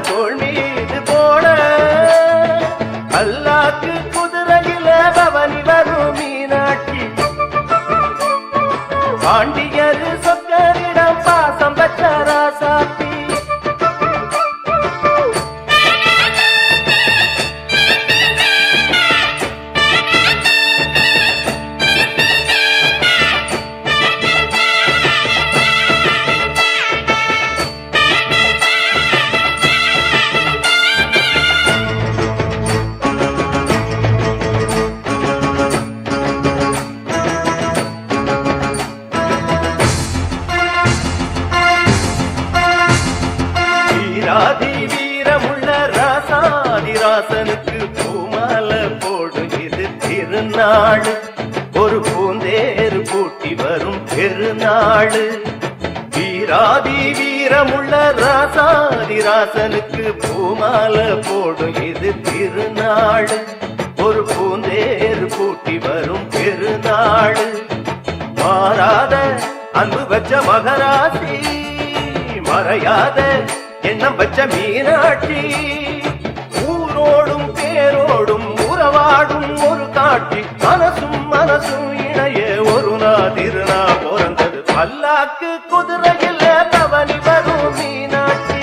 தோள் மீது போட அல்லாக்கு குதிரையில பவனி வரும் மீனாட்சி பாண்டியர் சொக்கரிடம் பாசம் பெற்ற ராசாத்தி ராதி வீரமுள்ள ராசாதிராசனுக்கு பூமாலை போடும் இது திருநாள் ஒரு பூந்தேறு கூட்டி வரும் பெருநாள் வீராதி வீரமுள்ள ராசாதிராசனுக்கு பூமாலை போடும் இது திருநாள் ஒரு பூந்தேறு கூட்டி வரும் பெருநாள் மாறாத அன்பு வச்ச மகராசி மறையாத எண்ணம் வச்ச மீனாட்சி ஊரோடும் பேரோடும் உறவாடும் ஒரு காட்சி மனசும் மனசும் இணைய ஒரு திருநா பிறந்தது பல்லாக்கு குதிரையில் பவனி வரும் மீனாட்சி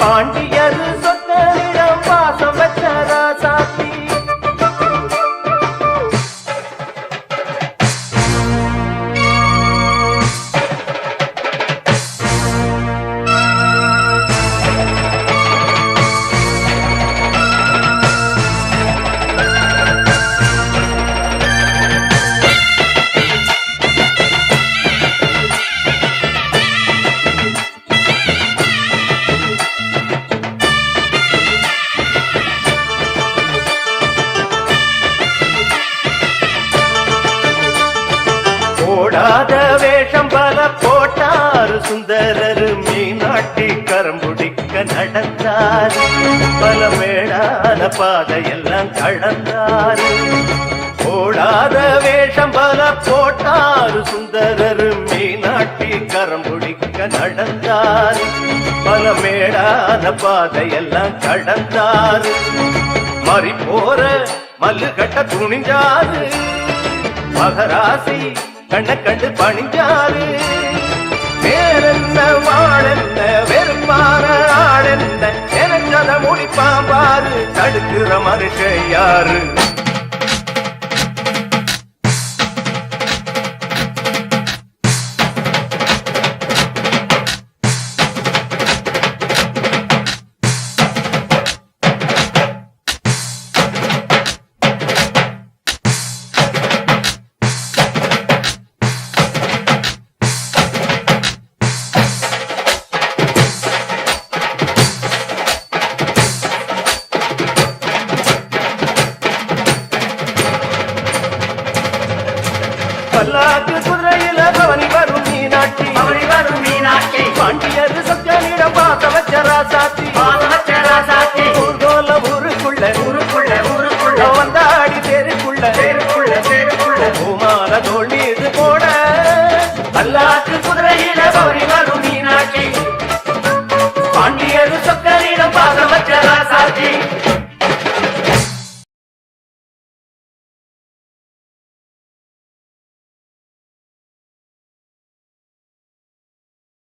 பாண்டியர் சொக்கரிடம் பாசம் வச்ச ராசாத்தி போடாத வேஷம் பல போட்டாரு சுந்தரரு மீனாட்டி கரம்புடிக்க நடந்தாரு பல மேடான பாதையெல்லாம் கடந்தாரு போடாத வேஷம் பல போட்டாரு சுந்தரரு மீனாட்டி கரம்புடிக்க நடந்தாரு பல மேடான பாதையெல்லாம் கடந்தாரு மறி போற மல்லு கட்ட துணிஞ்சாரு மகராசி கண்ண கண்டு பணிஞ்சாரு வேறென்ன வாழென்ன வெறுப்பான ஆளென்ன எனக்கத முடிப்பாம்பாரு தடுக்கிற மனுஷன் யாரு பல்லாக்கு குதிரையில பவனி வரும் மீனாட்சி பாண்டியர் சொக்கரிடம் பாச வச்ச ராசாத்தி